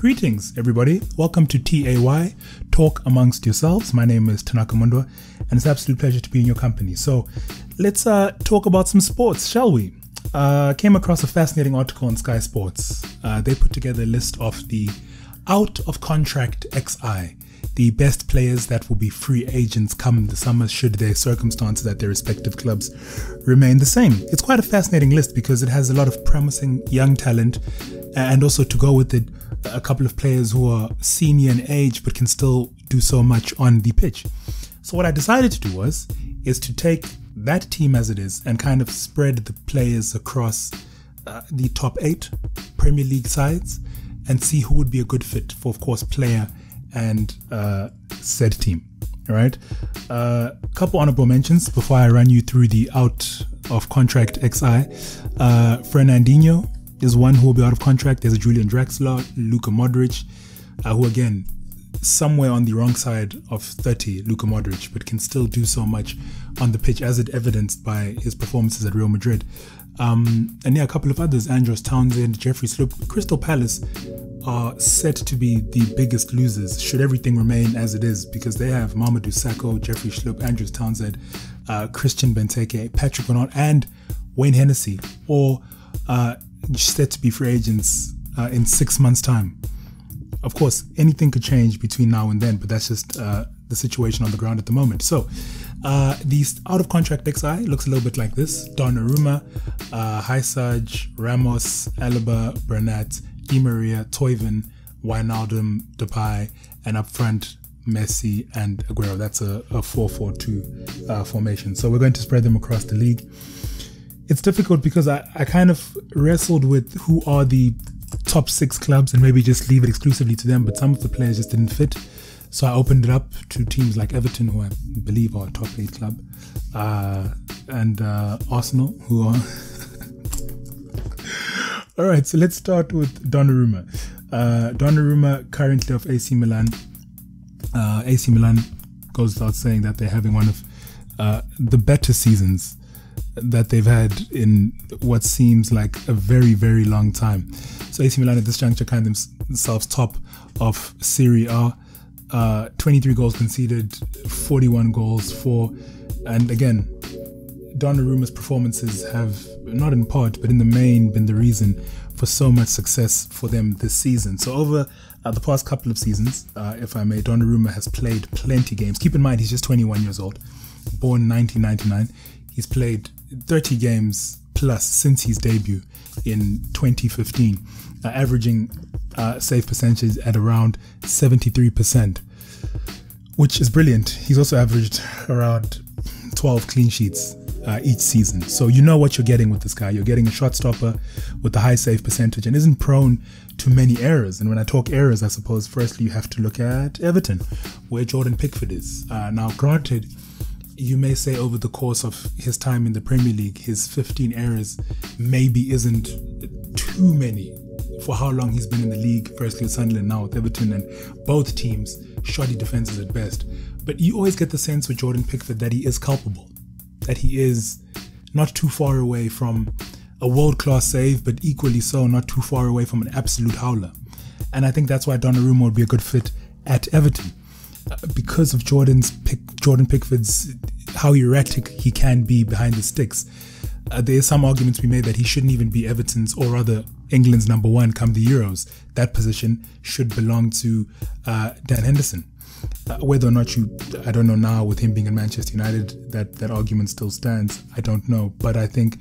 Greetings, everybody. Welcome to TAY, Talk Amongst Yourselves. My name is Tanaka Mundwa, and it's an absolute pleasure to be in your company. So let's talk about some sports, shall we? Came across a fascinating article on Sky Sports. They put together a list of the out-of-contract XI, the best players that will be free agents come the summer should their circumstances at their respective clubs remain the same. It's quite a fascinating list because it has a lot of promising young talent, and also to go with it, a couple of players who are senior in age but can still do so much on the pitch. So what I decided to do is to take that team as it is and kind of spread the players across the top 8 Premier League sides and see who would be a good fit for, of course, player and said team. All right. Couple honorable mentions before I run you through the out of contract XI. Fernandinho is one who will be out of contract. There's a Julian Draxler, Luka Modric, who again, somewhere on the wrong side of 30, Luka Modric, but can still do so much on the pitch as it evidenced by his performances at Real Madrid. And yeah, a couple of others, Andros Townsend, Jeffrey Sloop. Crystal Palace are set to be the biggest losers should everything remain as it is, because they have Mamadou Sakho, Jeffrey Sloop, Andros Townsend, Christian Benteke, Patrick Bernard, and Wayne Hennessy, all set to be free agents in 6 months' time. Of course, anything could change between now and then, but that's just the situation on the ground at the moment. So the out-of-contract XI looks a little bit like this. Donnarumma, Haisaj, Ramos, Alaba, Bernat, Di Maria, Toivonen, Wijnaldum, Depay, and up front, Messi and Aguero. That's a 4-4-2 formation. So we're going to spread them across the league. It's difficult because I kind of wrestled with who are the top 6 clubs and maybe just leave it exclusively to them, but some of the players just didn't fit. So I opened it up to teams like Everton, who I believe are a top 8 club, and Arsenal, who are... All right, so let's start with Donnarumma. Donnarumma currently of AC Milan. AC Milan goes without saying that they're having one of the better seasons that they've had in what seems like a very, very long time. So AC Milan at this juncture kind of themselves top of Serie A. 23 goals conceded, 41 goals for, and again, Donnarumma's performances have, not in part, but in the main, been the reason for so much success for them this season. So over the past couple of seasons, if I may, Donnarumma has played plenty games. Keep in mind, he's just 21 years old, born 1999. He's played 30 games plus since his debut in 2015, averaging save percentage at around 73%, which is brilliant. He's also averaged around 12 clean sheets each season. So you know what you're getting with this guy. You're getting a shot stopper with a high save percentage and isn't prone to many errors. And when I talk errors, I suppose firstly you have to look at Everton, where Jordan Pickford is. Now, granted, you may say over the course of his time in the Premier League, his 15 errors maybe isn't too many for how long he's been in the league, firstly with Sunderland, now with Everton, and both teams shoddy defenses at best. But you always get the sense with Jordan Pickford that he is culpable, that he is not too far away from a world-class save, but equally so not too far away from an absolute howler. And I think that's why Donnarumma would be a good fit at Everton, because of Jordan Pickford's, how erratic he can be behind the sticks. There is some argument to be made that he shouldn't even be Everton's, or rather England's number 1 come the Euros. That position should belong to Dan Henderson. Whether or not I don't know now with him being in Manchester United, that argument still stands. I don't know. But I think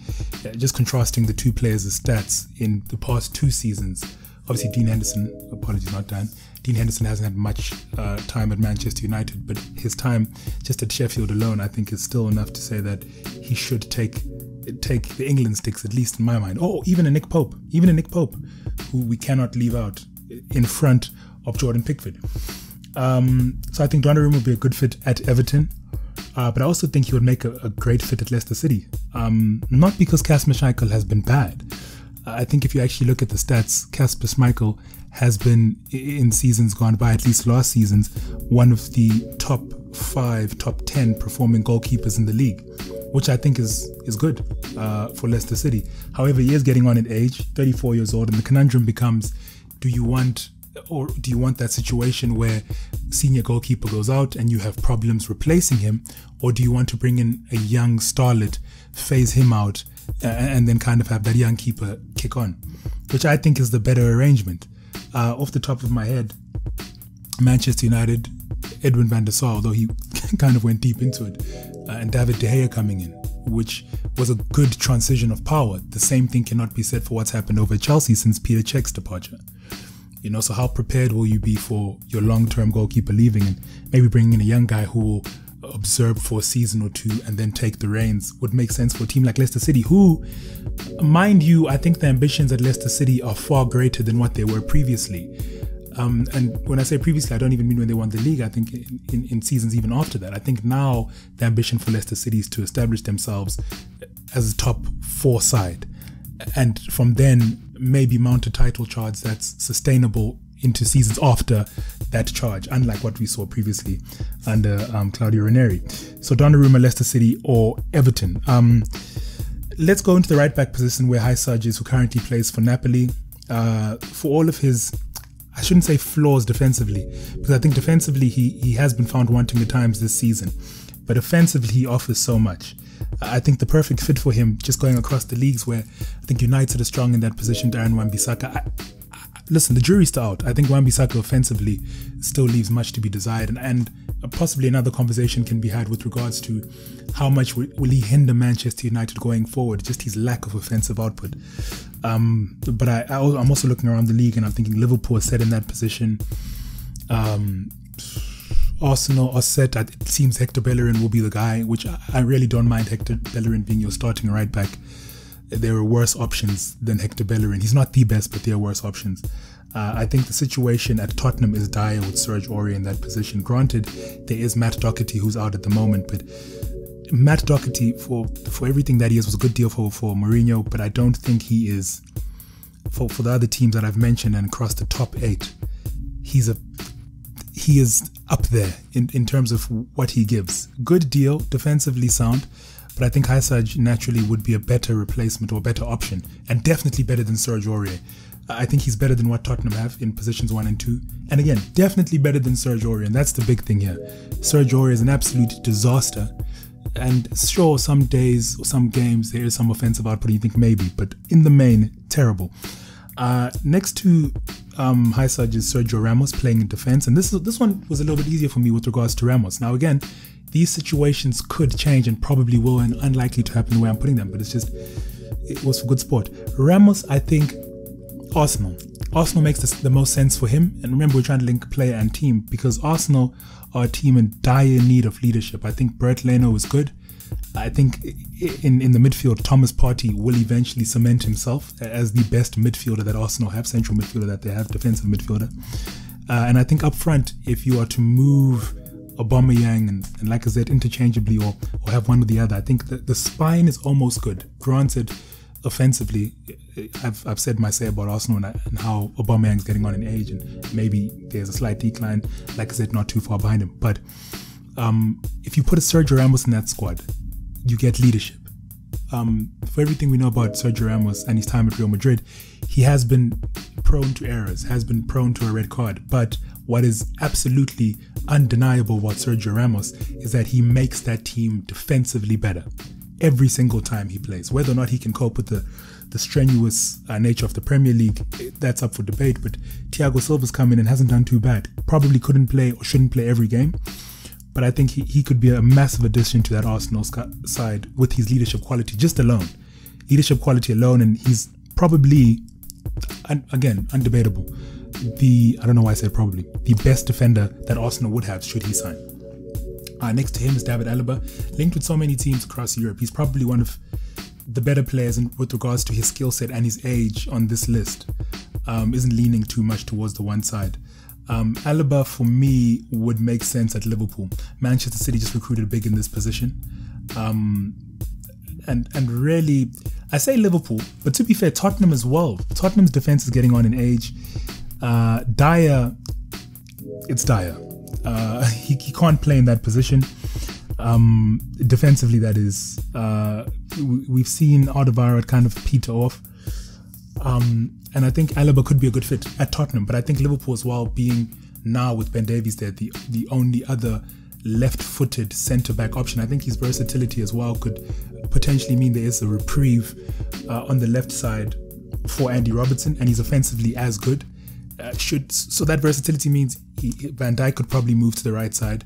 just contrasting the two players' stats in the past 2 seasons, obviously Dean Henderson, apologies, not Dan, Dean Henderson hasn't had much time at Manchester United, but his time just at Sheffield alone, I think, is still enough to say that he should take the England sticks, at least in my mind. Oh, even a Nick Pope, who we cannot leave out in front of Jordan Pickford. So I think Donnarumma would be a good fit at Everton, but I also think he would make a great fit at Leicester City. Not because Kasper Schmeichel has been bad. I think if you actually look at the stats, Kasper Schmeichel has been, in seasons gone by, at least last seasons, one of the top 5, top 10 performing goalkeepers in the league, which I think is good for Leicester City. However, he is getting on in age, 34 years old, and the conundrum becomes, do you want or do you want that situation where senior goalkeeper goes out and you have problems replacing him, or do you want to bring in a young starlet, phase him out, and then kind of have that young keeper kick on, which I think is the better arrangement. Off the top of my head, Manchester United, Edwin van der Sar, although he kind of went deep into it, and David De Gea coming in, which was a good transition of power. The same thing cannot be said for what's happened over at Chelsea since Peter Cech's departure. So how prepared will you be for your long-term goalkeeper leaving, and maybe bringing in a young guy who will observe for a season or two and then take the reins would make sense for a team like Leicester City, who, mind you, I think the ambitions at Leicester City are far greater than what they were previously. And when I say previously, I don't even mean when they won the Liga. I think in seasons even after that. I think now the ambition for Leicester City is to establish themselves as a top 4 side, and from then maybe mount a title charge that's sustainable into seasons after that charge, unlike what we saw previously under Claudio Ranieri. So Donnarumma, Leicester City, or Everton. Let's go into the right back position where Haysaj is, who currently plays for Napoli. For all of his, I shouldn't say flaws defensively, because I think defensively he has been found wanting at times this season, but offensively he offers so much. I think the perfect fit for him, just going across the leagues where I think United are strong in that position, Darren Wan-Bissaka. Listen, the jury's still out. I think Wan-Bissaka offensively still leaves much to be desired, and possibly another conversation can be had with regards to how much will he hinder Manchester United going forward, just his lack of offensive output. But I'm also looking around the league and I'm thinking Liverpool is set in that position. Arsenal are set. It seems Hector Bellerin will be the guy, which I really don't mind Hector Bellerin being your starting right back. There are worse options than Hector Bellerin. He's not the best, but there are worse options. I think the situation at Tottenham is dire with Serge Aurier in that position. Granted, there is Matt Doherty who's out at the moment, but Matt Doherty, for everything that he is, was a good deal for Mourinho, but I don't think he is, for the other teams that I've mentioned and across the top 8, he is up there in terms of what he gives. Good deal, defensively sound, but I think Haysaj naturally would be a better replacement or a better option, and definitely better than Serge Aurier. I think he's better than what Tottenham have in positions 1 and 2. And again, definitely better than Serge Aurier, and that's the big thing here. Serge Aurier is an absolute disaster. And sure, some days or some games there is some offensive output, you think maybe, but in the main, terrible. Next to Haysaj is Sergio Ramos playing in defense, and this one was a little bit easier for me with regards to Ramos. Now again, these situations could change and probably will, and unlikely to happen the way I'm putting them, but it was for good sport. Ramos, I think Arsenal makes the most sense for him, and remember, we're trying to link player and team, because Arsenal are a team in dire need of leadership. I think Bert Leno is good. I think in the midfield, Thomas Partey will eventually cement himself as the best midfielder that Arsenal have, central midfielder that they have, defensive midfielder. And I think up front, if you are to move Aubameyang and Lacazette interchangeably or have one or the other, I think the spine is almost good. Granted, offensively, I've said my say about Arsenal and how Aubameyang's getting on in age, and maybe there's a slight decline, Lacazette not too far behind him. But if you put a Sergio Ramos in that squad, you get leadership. For everything we know about Sergio Ramos and his time at Real Madrid, he has been prone to errors, has been prone to a red card. But what is absolutely undeniable about Sergio Ramos is that he makes that team defensively better every single time he plays. Whether or not he can cope with the strenuous nature of the Premier League, that's up for debate. But Thiago Silva's come in and hasn't done too bad. Probably couldn't play or shouldn't play every game, but I think he could be a massive addition to that Arsenal side with his leadership quality just alone. Leadership quality alone, and he's probably, again, undebatable, I don't know why I said probably, the best defender that Arsenal would have should he sign. Next to him is David Alaba, linked with so many teams across Europe. He's probably one of the better players with regards to his skill set and his age on this list. Isn't leaning too much towards the one side. Alaba, for me, would make sense at Liverpool. Manchester City just recruited big in this position. And really, I say Liverpool, but to be fair, Tottenham as well. Tottenham's defense is getting on in age. Dyer, it's Dyer. He can't play in that position. Defensively, that is. We've seen Alderweireld kind of peter off. And I think Alaba could be a good fit at Tottenham. But I think Liverpool as well, being now with Ben Davies there, the only other left-footed centre-back option, I think his versatility as well could potentially mean there is a reprieve on the left side for Andy Robertson, and he's offensively as good. So that versatility means Van Dijk could probably move to the right side.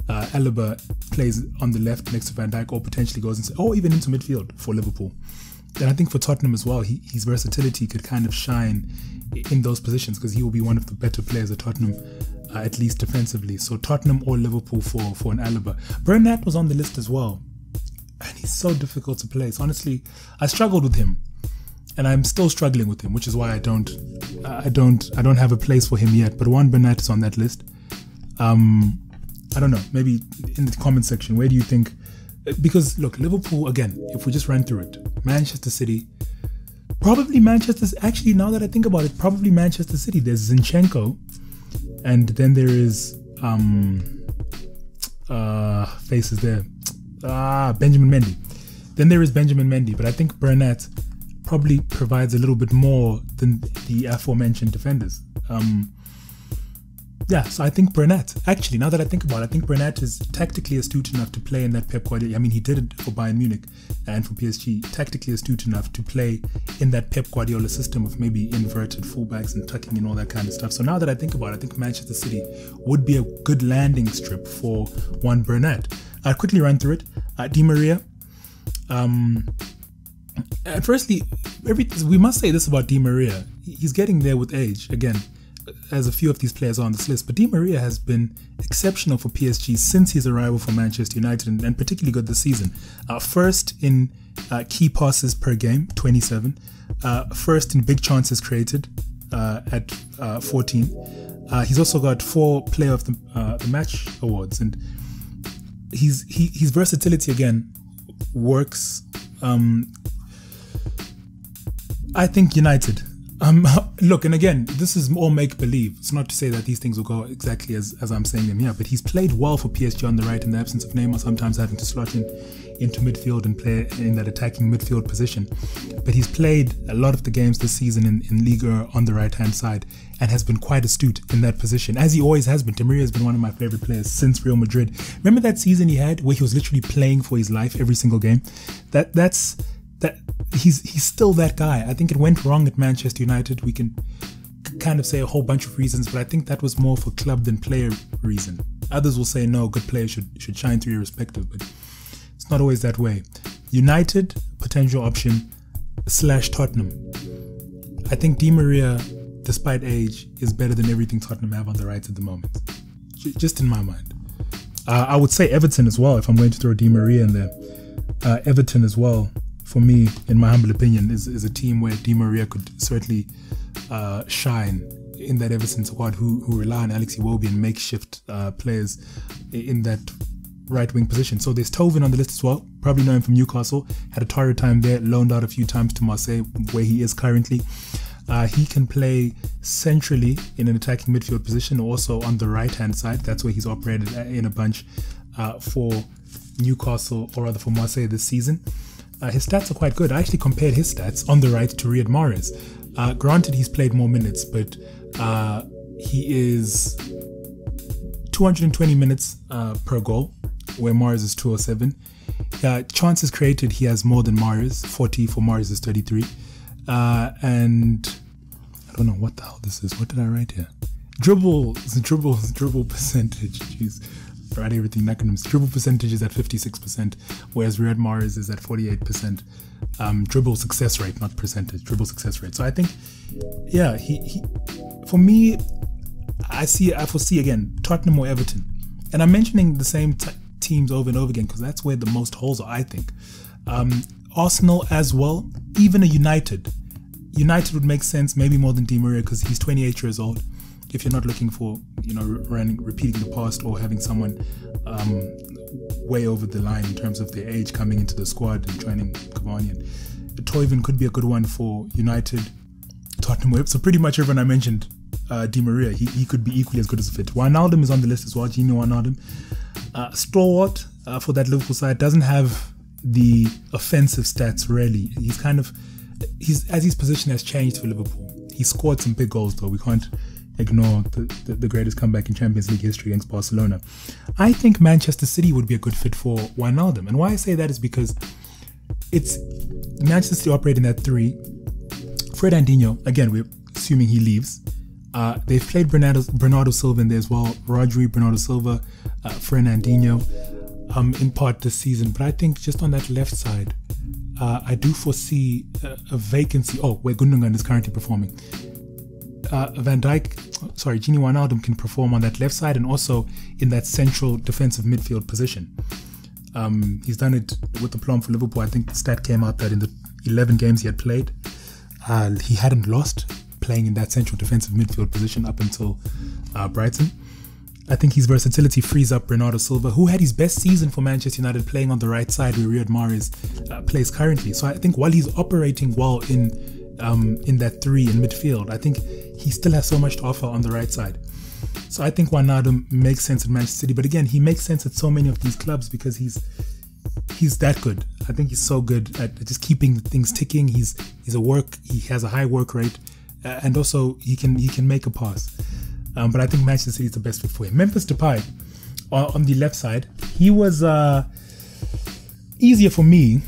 Alaba plays on the left next to Van Dijk, or potentially goes or even into midfield for Liverpool. And I think for Tottenham as well, his versatility could kind of shine in those positions, because he will be one of the better players at Tottenham, at least defensively. So Tottenham or Liverpool for an Alaba. Bernat was on the list as well, and he's so difficult to place. Honestly, I struggled with him, and I'm still struggling with him, which is why I don't have a place for him yet. But Juan Bernat is on that list. I don't know, maybe in the comment section, where do you think? Because look, Liverpool, again, if we just run through it, Manchester City, probably actually, now that I think about it, probably Manchester City. There's Zinchenko, and then there is faces there, Benjamin Mendy. Then there is Benjamin Mendy, but I think Bernat probably provides a little bit more than the aforementioned defenders. So I think Bernat, actually, now that I think about it, I think Bernat is tactically astute enough to play in that Pep Guardiola. I mean, he did it for Bayern Munich and for PSG. Tactically astute enough to play in that Pep Guardiola system of maybe inverted fullbacks and tucking in all that kind of stuff. So now that I think about it, I think Manchester City would be a good landing strip for Juan Bernat. I'll quickly run through it. Di Maria. Firstly, we must say this about Di Maria. He's getting there with age, again, as a few of these players are on this list. But Di Maria has been exceptional for PSG since his arrival for Manchester United, and particularly good this season. First in key passes per game, 27. First in big chances created at 14. He's also got 4 Player of the Match awards, and his versatility again works. I think United. Look, and again, this is all make-believe. It's not to say that these things will go exactly as I'm saying them here, but he's played well for PSG on the right in the absence of Neymar, sometimes having to slot into midfield and play in that attacking midfield position. But he's played a lot of the games this season in Liga on the right-hand side, and has been quite astute in that position, as he always has been. Di Maria has been one of my favorite players since Real Madrid. Remember that season he had where he was literally playing for his life every single game? He's still that guy. I think it went wrong at Manchester United. We can kind of say a whole bunch of reasons, but I think that was more for club than player reason. Others will say no, good players should shine through irrespective, but it's not always that way. United, potential option, / Tottenham. I think Di Maria, despite age, is better than everything Tottenham have on the right at the moment. Just in my mind. I would say Everton as well, if I'm going to throw Di Maria in there. Everton as well, for me, in my humble opinion, is a team where Di Maria could certainly shine in that Everton squad, who rely on Alex Iwobi and makeshift players in that right wing position. So there's Tovin on the list as well, probably know him from Newcastle, had a torrid time there, loaned out a few times to Marseille, where he is currently. He can play centrally in an attacking midfield position, also on the right hand side. That's where he's operated in a bunch for Newcastle, or rather for Marseille this season. His stats are quite good. I actually compared his stats on the right to Riyad Mahrez. Granted, he's played more minutes, but he is 220 minutes per goal, where Mahrez is 207. Chances created, he has more than Mahrez, 40 for Mahrez is 33. And I don't know what the hell this is. What did I write here? Dribble percentage. Jeez. Write everything acronyms. Dribble percentage is at 56%, whereas Riyad Mahrez is at 48%. Dribble success rate, not percentage. Dribble success rate. So I think, yeah, he for me, I foresee again Tottenham or Everton, and I'm mentioning the same teams over and over again because that's where the most holes are. I think Arsenal as well, even a United would make sense, maybe more than Di Maria because he's 28 years old. If you're not looking for, repeating the past or having someone way over the line in terms of their age coming into the squad and joining Cavani, and Toivonen could be a good one for United, Tottenham. So pretty much everyone I mentioned, Di Maria, he could be equally as good as a fit. Wijnaldum is on the list as well, Gino Wijnaldum. Stalwart for that Liverpool side, doesn't have the offensive stats really. He's kind of his position has changed for Liverpool. He scored some big goals though. We can't ignore the greatest comeback in Champions League history against Barcelona. I think Manchester City would be a good fit for Wijnaldum. And why I say that is because it's Manchester City operating that three. Fred Andinho, again, we're assuming he leaves. They've played Bernardo Silva in there as well. Rodri, Bernardo Silva, Fernandinho, in part this season. But I think just on that left side, I do foresee a vacancy. Oh, where Gundogan is currently performing. Gini Wijnaldum can perform on that left side and also in that central defensive midfield position. He's done it with aplomb for Liverpool. I think the stat came out that in the 11 games he had played, he hadn't lost playing in that central defensive midfield position up until Brighton. I think his versatility frees up Bernardo Silva, who had his best season for Manchester United playing on the right side where Riyad Mahrez plays currently. So I think while he's operating well in that three in midfield, I think he still has so much to offer on the right side. So I think Wijnaldum makes sense at Manchester City, but again, he makes sense at so many of these clubs because he's that good. I think he's so good at just keeping things ticking. He has a high work rate, and also he can make a pass. But I think Manchester City is the best fit for him. Memphis Depay on the left side, he was easier for me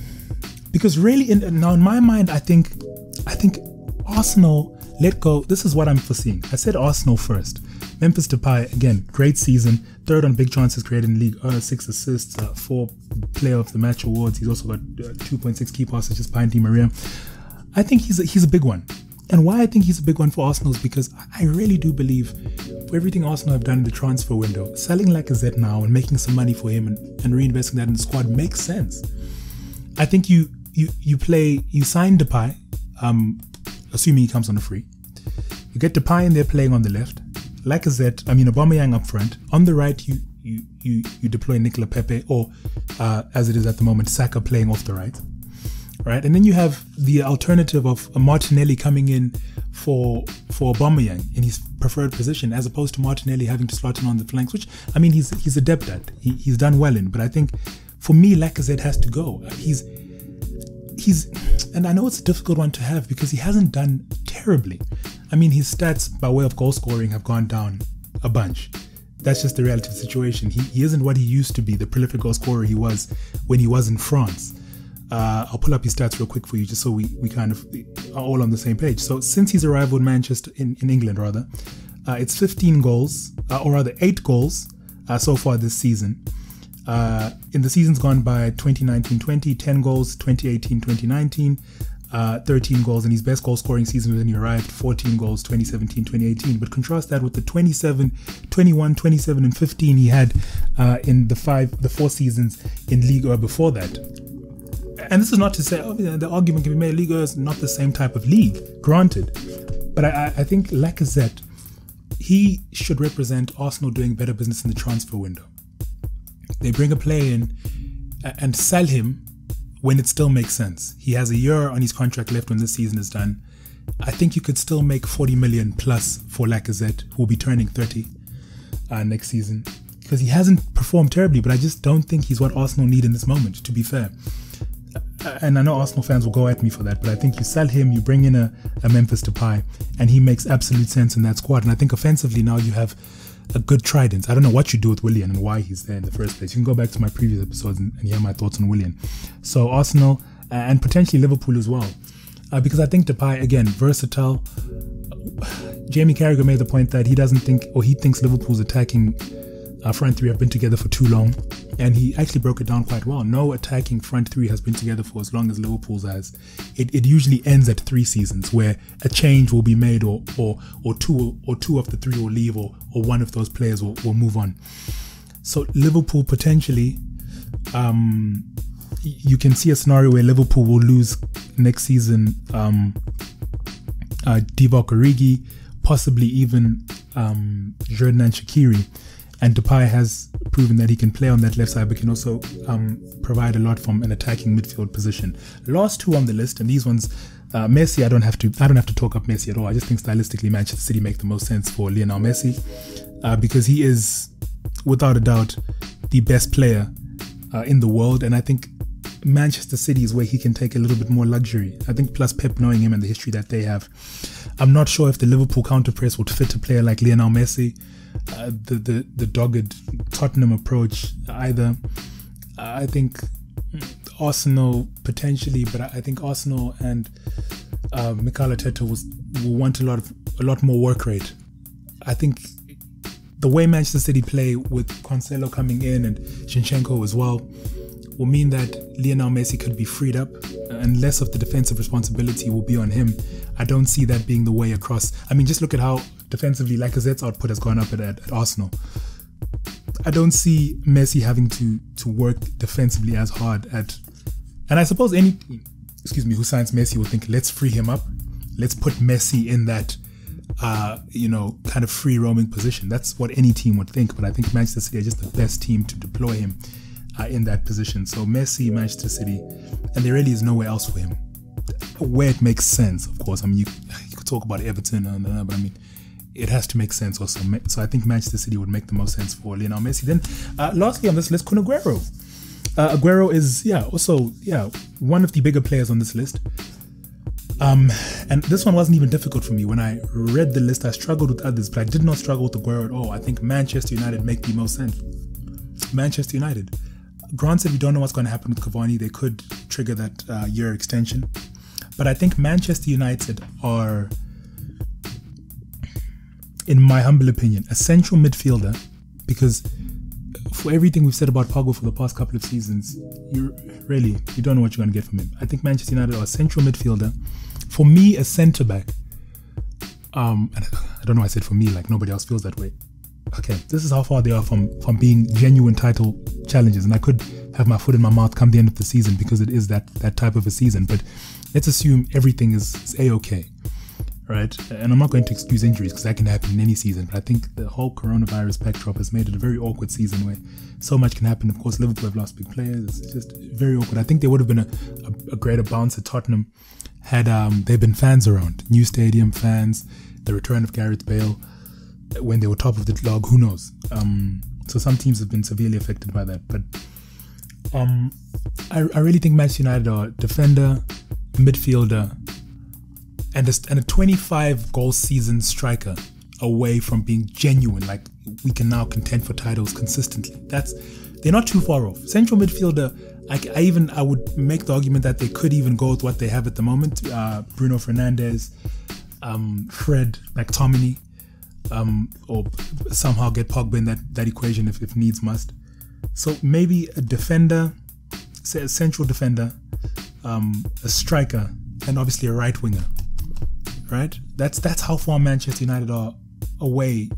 because really in my mind, I think Arsenal let go. This is what I'm foreseeing. I said Arsenal first. Memphis Depay, again, great season. Third on big chances created in League, 6 assists, 4 Player of the Match awards. He's also got 2.6 key passes just behind Di Maria. I think he's a big one. And why I think he's a big one for Arsenal is because I really do believe for everything Arsenal have done in the transfer window, selling Lacazette now and making some money for him and reinvesting that in the squad makes sense. I think you sign Depay, assuming he comes on a free. You get Depay in there playing on the left. Aubameyang up front. On the right, you deploy Nicola Pepe, or as it is at the moment, Saka playing off the right. Right, and then you have the alternative of Martinelli coming in for Aubameyang in his preferred position, as opposed to Martinelli having to slot in on the flanks, which he's adept at. He's done well in, but I think for me, Lacazette has to go. He's and I know it's a difficult one to have because he hasn't done terribly. I mean, his stats by way of goal scoring have gone down a bunch. That's just the reality of the situation. He isn't what he used to be, the prolific goal scorer he was when he was in France. I'll pull up his stats real quick for you just so we kind of are all on the same page. So since his arrival in Manchester, in England rather, it's 15 goals, or rather 8 goals so far this season. In the seasons gone by 2019-20, 10 goals, 2018-2019, 13 goals, and his best goal scoring season when he arrived, 14 goals, 2017-2018. But contrast that with the 27, 21, 27, and 15 he had in the 4 seasons in Liga before that. And this is not to say, the argument can be made, Liga is not the same type of league, granted. But I think Lacazette, he should represent Arsenal doing better business in the transfer window. They bring a player in and sell him when it still makes sense. He has a year on his contract left when this season is done. I think you could still make 40 million plus for Lacazette, who will be turning 30 next season. Because he hasn't performed terribly, but I just don't think he's what Arsenal need in this moment, to be fair. And I know Arsenal fans will go at me for that, but I think you sell him, you bring in a Memphis Depay, and he makes absolute sense in that squad. And I think offensively now you have a good trident. I don't know what you do with Willian and why he's there in the first place. You can go back to my previous episodes and hear my thoughts on Willian. So Arsenal and potentially Liverpool as well. Because I think Depay, again, versatile. Jamie Carragher made the point that he doesn't think, or he thinks Liverpool's attacking front three have been together for too long. And he actually broke it down quite well. No attacking front three has been together for as long as Liverpool's has. It usually ends at 3 seasons where a change will be made or two of the 3 will leave or one of those players will move on. So Liverpool potentially, you can see a scenario where Liverpool will lose next season Divock Origi, possibly even Xherdan Shaqiri. And Depay has proven that he can play on that left side, but can also provide a lot from an attacking midfield position. Last 2 on the list, and these ones, Messi. I don't have to talk up Messi at all. I just think stylistically, Manchester City make the most sense for Lionel Messi because he is, without a doubt, the best player in the world. And I think Manchester City is where he can take a little bit more luxury. I think plus Pep knowing him and the history that they have. I'm not sure if the Liverpool counter-press would fit a player like Lionel Messi. The dogged Tottenham approach either. I think Arsenal potentially, but I think Arsenal and Mikel Arteta will want a lot more work rate. I think the way Manchester City play with Cancelo coming in and Zinchenko as well will mean that Lionel Messi could be freed up and less of the defensive responsibility will be on him. I don't see that being the way across. I mean, just look at how defensively Lacazette's output has gone up at Arsenal. I don't see Messi having to work defensively as hard at... And I suppose any team, who signs Messi will think, let's free him up. Let's put Messi in that, kind of free roaming position. That's what any team would think. But I think Manchester City are just the best team to deploy him in that position. So Messi, Manchester City, and there really is nowhere else for him. Where it makes sense, of course. I mean, you could talk about Everton, but I mean, it has to make sense also. So I think Manchester City would make the most sense for Lionel Messi. Then, lastly on this list, Kun Aguero. Aguero is, also one of the bigger players on this list. And this one wasn't even difficult for me. When I read the list, I struggled with others, but I did not struggle with Aguero at all. I think Manchester United make the most sense. Manchester United. Granted, we don't know what's going to happen with Cavani. They could trigger that year extension. But I think Manchester United are, in my humble opinion, a central midfielder, because for everything we've said about Pogba for the past couple of seasons, you don't know what you're going to get from him. I think Manchester United are a central midfielder. For me, a centre-back, and I don't know why I said for me, like nobody else feels that way. Okay, this is how far they are from being genuine title challenges, and I could have my foot in my mouth come the end of the season because it is that type of a season, but let's assume everything is A-okay, right? And I'm not going to excuse injuries because that can happen in any season, but I think the whole coronavirus backdrop has made it a very awkward season where so much can happen. Of course, Liverpool have lost big players. It's just very awkward. I think there would have been a greater bounce at Tottenham had there been fans around, new stadium, fans, the return of Gareth Bale when they were top of the log, who knows? So some teams have been severely affected by that, but I really think Manchester United are defender, midfielder, and a 25 goal season striker away from being genuine. Like, we can now contend for titles consistently. They're not too far off. Central midfielder, I would make the argument that they could even go with what they have at the moment. Bruno Fernandes, Fred, McTominay, or somehow get Pogba in that equation if needs must. So maybe a defender, say a central defender, a striker, and obviously a right winger. Right? That's how far Manchester United are away,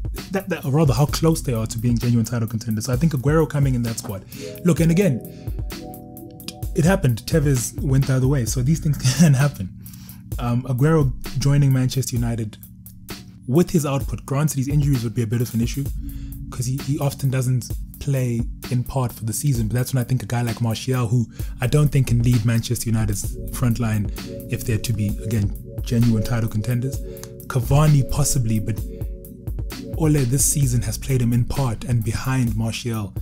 or rather how close they are to being genuine title contenders. So I think Aguero coming in that squad. Look, and again, it happened. Tevez went the other way, so these things can happen. Aguero joining Manchester United with his output, granted his injuries would be a bit of an issue because he often doesn't play in part for the season, but that's when I think a guy like Martial, who I don't think can lead Manchester United's front line if they're to be, again, genuine title contenders. Cavani possibly, but Ole this season has played him in part and behind Martial.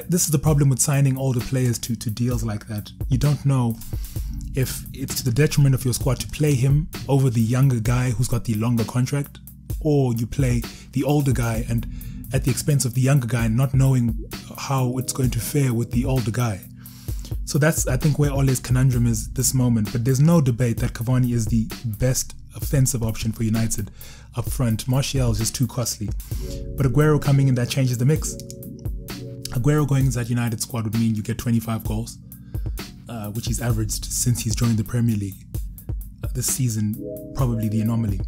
This is the problem with signing older players to deals like that. You don't know if it's to the detriment of your squad to play him over the younger guy who's got the longer contract, or you play the older guy and at the expense of the younger guy, not knowing how it's going to fare with the older guy. So that's, I think, where Ole's conundrum is this moment. But there's no debate that Cavani is the best offensive option for United up front. Martial is just too costly. But Aguero coming in, that changes the mix. Aguero going into that United squad would mean you get 25 goals, which he's averaged since he's joined the Premier League. This season, probably the anomaly.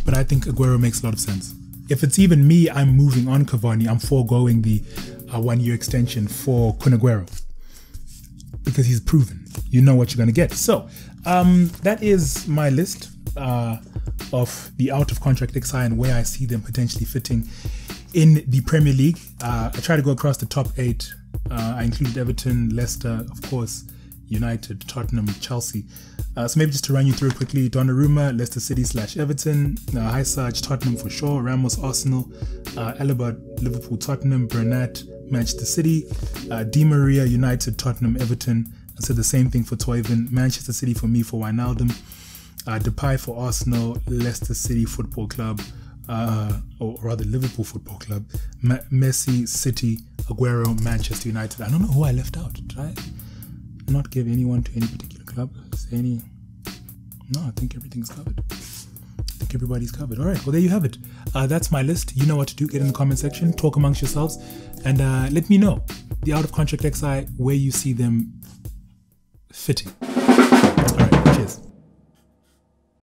But I think Aguero makes a lot of sense. If it's even me, I'm moving on Cavani. I'm foregoing the 1-year extension for Kun Aguero because he's proven. You know what you're going to get. So that is my list of the out-of-contract XI and where I see them potentially fitting in the Premier League. I try to go across the top 8. I included Everton, Leicester, of course, United, Tottenham, Chelsea. So maybe just to run you through it quickly: Donnarumma, Leicester City / Everton, Hysaj, Tottenham for sure, Ramos, Arsenal, Alaba, Liverpool, Tottenham, Bernat, Manchester City, Di Maria, United, Tottenham, Everton. I said the same thing for Toivonen, Manchester City for me for Wijnaldum, Depay for Arsenal, Leicester City Football Club, or rather Liverpool Football Club, Messi, City, Aguero, Manchester United. I don't know who I left out. Did I not give anyone to any particular club? No, I think everything's covered. I think everybody's covered. All right, well, there you have it. That's my list. You know what to do. Get in the comment section, talk amongst yourselves, and let me know the out of contract XI where you see them fitting.